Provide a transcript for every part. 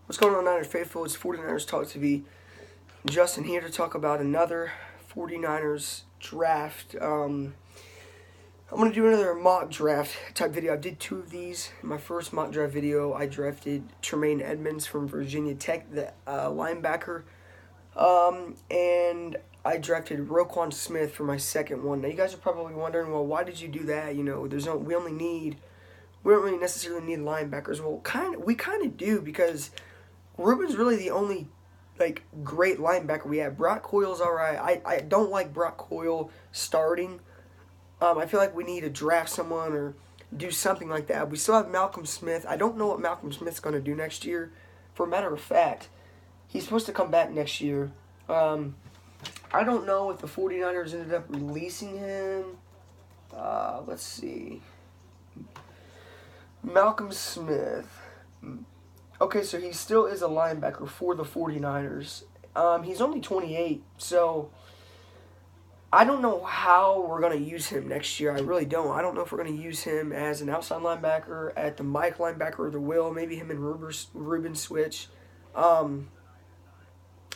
What's going on, Niners faithful? It's 49ers Talk TV. Justin here to talk about another 49ers draft. I'm going to do another mock draft type video. I did two of these. In my first mock draft video, I drafted Tremaine Edmonds from Virginia Tech, the linebacker. And I drafted Roquan Smith for my second one. Now, you guys are probably wondering, well, why did you do that? You know, we don't really necessarily need linebackers. Well, we kind of do, because Ruben's really the only great linebacker we have. Brock Coyle's all right. I don't like Brock Coyle starting. I feel like we need to draft someone or do something like that. We still have Malcolm Smith. I don't know what Malcolm Smith's going to do next year. For a matter of fact, he's supposed to come back next year. I don't know if the 49ers ended up releasing him. Let's see. Malcolm Smith. Okay, so he still is a linebacker for the 49ers. He's only 28, so I don't know how we're going to use him next year. I really don't. I don't know if we're going to use him as an outside linebacker, at the Mike linebacker, or the will. Maybe him and Ruben switch. But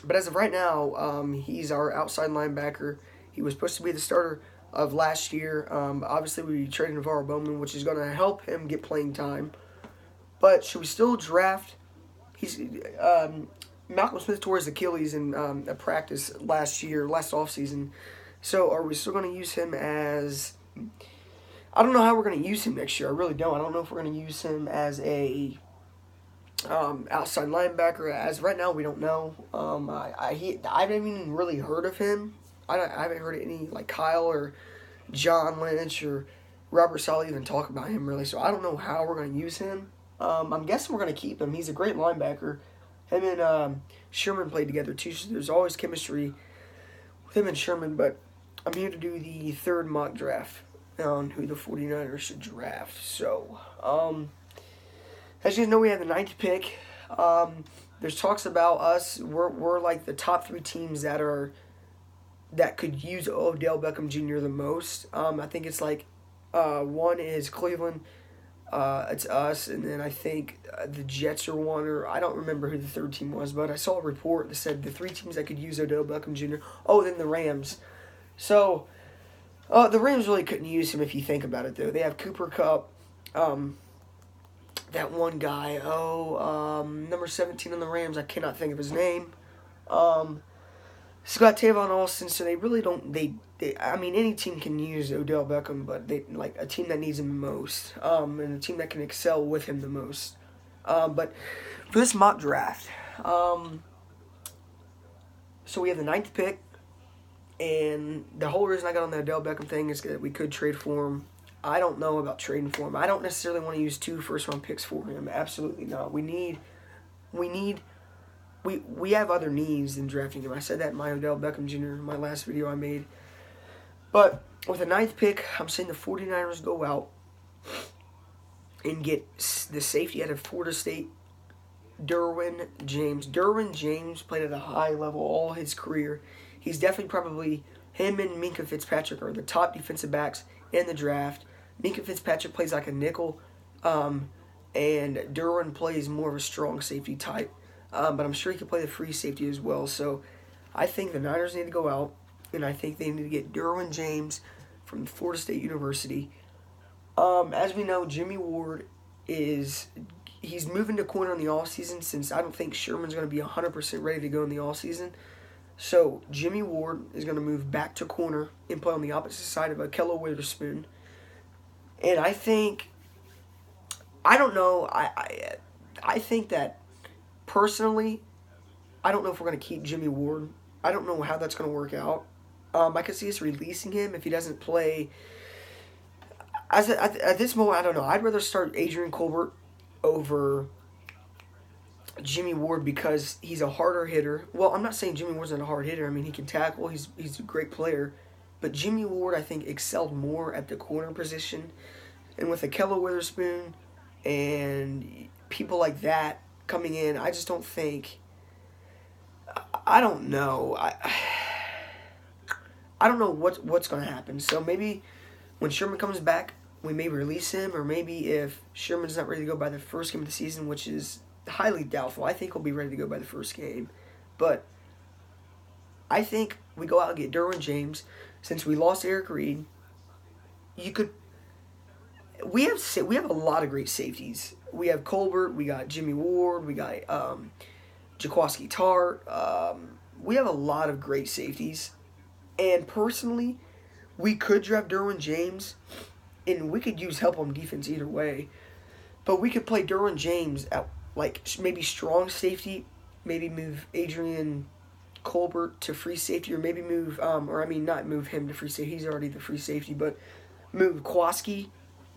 as of right now, he's our outside linebacker. He was supposed to be the starter of last year. Obviously, we traded Navarro Bowman, which is going to help him get playing time. But should we still draft? Malcolm Smith tore his Achilles in a practice last offseason. So are we still going to use him as... I don't know how we're going to use him next year. I really don't. I don't know if we're going to use him as a outside linebacker. As right now, we don't know. I haven't even really heard of him. I haven't heard any, like Kyle or John Lynch or Robert Saleh even talk about him, really. So I don't know how we're going to use him. I'm guessing we're going to keep him. He's a great linebacker. Him and Sherman played together, too, so there's always chemistry with him and Sherman. But I'm here to do the third mock draft on who the 49ers should draft. So, as you guys know, we have the 9th pick. There's talks about us. We're like the top 3 teams that could use Odell Beckham Jr. the most. I think it's like one is Cleveland. It's us, and then I think the Jets are one, or I don't remember who the third team was, but I saw a report that said the 3 teams that could use Odell Beckham Jr. Oh, then the Rams. So, the Rams really couldn't use him if you think about it, though. They have Cooper Kupp, that one guy, number 17 on the Rams, I cannot think of his name. Scott Tavon Austin, so they really don't, I mean, any team can use Odell Beckham, but they like a team that needs him the most, and a team that can excel with him the most. But for this mock draft, so we have the 9th pick, and the whole reason I got on the Odell Beckham thing is that we could trade for him. I don't know about trading for him. I don't necessarily want to use 2 first-round picks for him. Absolutely not. We have other needs than drafting him. I said that in my Odell Beckham Jr., my last video I made. But with the 9th pick, I'm saying the 49ers go out and get the safety out of Florida State, DERWIN James. DERWIN James played at a high level all his career. He's definitely probably, him and Minkah Fitzpatrick are the top defensive backs in the draft. Minkah Fitzpatrick plays like a nickel, and DERWIN plays more of a strong safety type. But I'm sure he can play the free safety as well. So I think the Niners need to go out, and I think they need to get DERWIN James from Florida State University. As we know, Jimmy Ward he's moving to corner in the offseason, since I don't think Sherman's going to be 100% ready to go in the offseason. So Jimmy Ward is going to move back to corner and play on the opposite side of Ahkello Witherspoon. And I think that personally, I don't know if we're going to keep Jimmy Ward. I don't know how that's going to work out. I could see us releasing him if he doesn't play. At this moment, I don't know. I'd rather start Adrian Colbert over Jimmy Ward, because he's a harder hitter. Well, I'm not saying Jimmy Ward's not a hard hitter. I mean, he can tackle. He's a great player. But Jimmy Ward, I think, excelled more at the corner position. And with Ahkello Witherspoon and people like that coming in, I just don't think... I don't know. I don't know what's going to happen. So maybe when Sherman comes back, we may release him, or maybe if Sherman's not ready to go by the first game of the season, which is highly doubtful. I think he'll be ready to go by the first game. But I think we go out and get Derwin James. Since we lost Eric Reed, we have a lot of great safeties. We have Colbert, we got Jimmy Ward, we got Jaquaski Tart. We have a lot of great safeties. And personally, we could draft Derwin James, and we could use help on defense either way. But we could play Derwin James at maybe strong safety, maybe move Adrian Colbert to free safety, or maybe move, not move him to free safety. He's already the free safety, but move Kwaski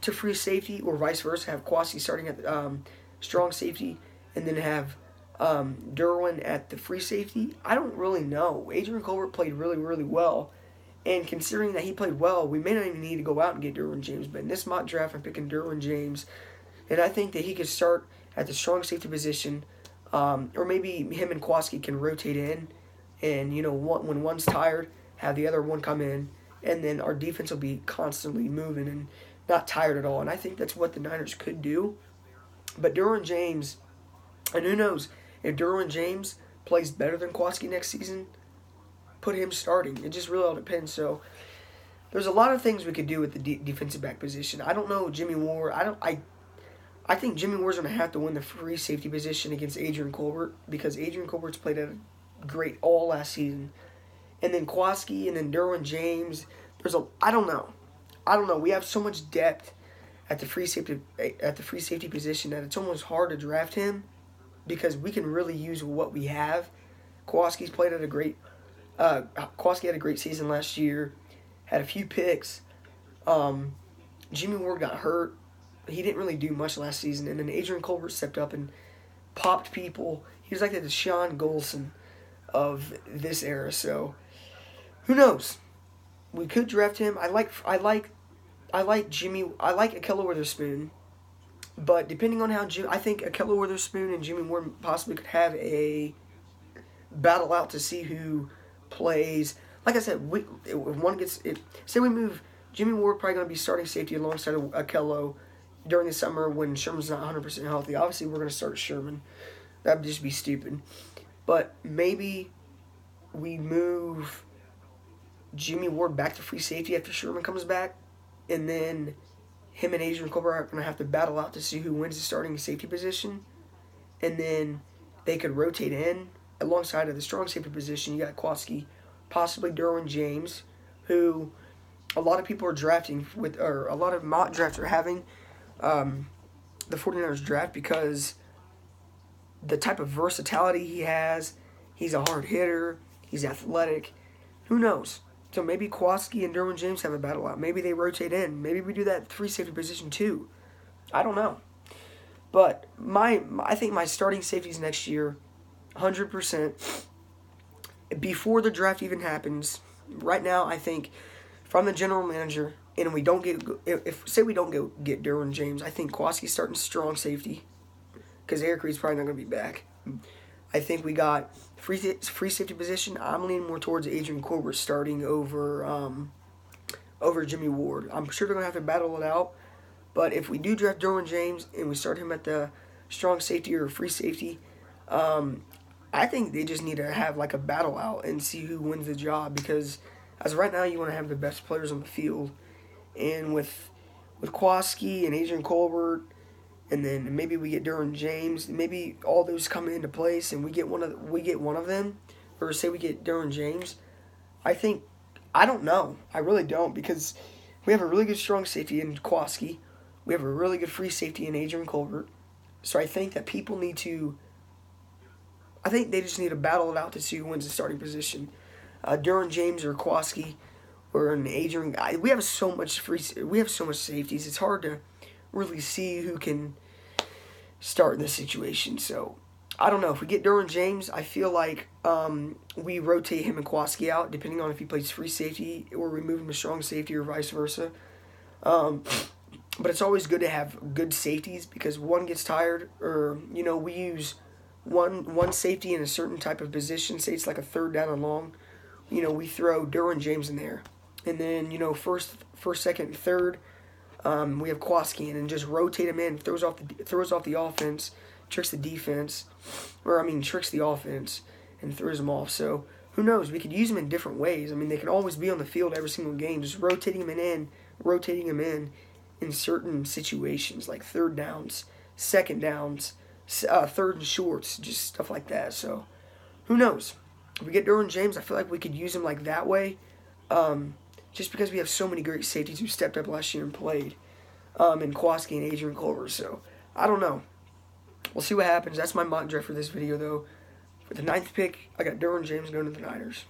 to free safety, or vice versa. Have Kwaski starting at strong safety, and then have Derwin at the free safety. I don't really know. Adrian Colbert played really, really well. And considering that he played well, we may not even need to go out and get Derwin James. But in this mock draft, I'm picking Derwin James. And I think that he could start at the strong safety position. Or maybe him and Kwaski can rotate in. And, when one's tired, have the other one come in. And then our defense will be constantly moving and not tired at all. And I think that's what the Niners could do. But Derwin James, and who knows, if Derwin James plays better than Kwaski next season, put him starting. It just really all depends. So there's a lot of things we could do with the defensive back position. I don't know Jimmy Ward. I think Jimmy Ward's going to have to win the free safety position against Adrian Colbert, because Adrian Colbert's played at a great all last season. And then Kwaski and then Derwin James. I don't know. We have so much depth at the free safety position that it's almost hard to draft him, because we can really use what we have. Kwaski had a great season last year, had a few picks. Jimmy Ward got hurt. He didn't really do much last season. And then Adrian Colbert stepped up and popped people. He was like the Deshaun Golson of this era. So who knows? We could draft him. I like Ahkello Witherspoon. But depending on how I think Ahkello Witherspoon and Jimmy Ward possibly could have a battle out to see who plays. Like I said, say we move Jimmy Ward, probably going to be starting safety alongside of Ahkello during the summer when Sherman's not 100% healthy. Obviously, we're going to start Sherman. That would just be stupid. But maybe we move Jimmy Ward back to free safety after Sherman comes back, and then him and Adrian Colbert are going to have to battle out to see who wins the starting safety position, and then they could rotate in. Alongside of the strong safety position, you got Kwaski, possibly Derwin James, who a lot of people are drafting or a lot of mock drafts are having the 49ers draft, because the type of versatility he has. He's a hard hitter. He's athletic. Who knows? So maybe Kwaski and Derwin James have a battle out. Maybe they rotate in. Maybe we do that free safety position too. I don't know. But I think my starting safeties next year, 100%, before the draft even happens. Right now, I think from the general manager, and we don't get Derwin James, I think Kwaski's starting strong safety, because Eric Reed's probably not going to be back. I think we got free safety position. I'm leaning more towards Adrian Colbert starting over Jimmy Ward. I'm sure they're going to have to battle it out. But if we do draft Derwin James and we start him at the strong safety or free safety, I think they just need to have like a battle out and see who wins the job, because as of right now, you want to have the best players on the field. And with Kwaski and Adrian Colbert, and then maybe we get Derwin James, maybe all those come into place and we get one of them, or say we get Derwin James. I don't know. I really don't, because we have a really good strong safety in Kwaski. We have a really good free safety in Adrian Colbert. So I think that they just need to battle it out to see who wins the starting position. Derwin James or Kwaski or an Adrian. We have so much safeties. It's hard to really see who can start in this situation. So I don't know. If we get Derwin James, I feel like we rotate him and Kwaski out, depending on if he plays free safety or we move him to strong safety or vice versa. But it's always good to have good safeties, because one gets tired, or we use one safety in a certain type of position. Say it's like a third down and long. We throw Derwin James in there, and then first, second, third. We have Kwaski in, and just rotate him in, throws off the offense, tricks the defense, or tricks the offense and throws them off. So who knows? We could use them in different ways. They can always be on the field every single game, just rotating them in certain situations like third downs, second downs, third and shorts, just stuff like that. So who knows? If we get Derwin James, I feel like we could use him like that way, just because we have so many great safeties who stepped up last year and played, in Kowalski and Adrian Culver. So I don't know. We'll see what happens. That's my mock draft for this video, though. For the 9th pick, I got Derwin James going to the Niners.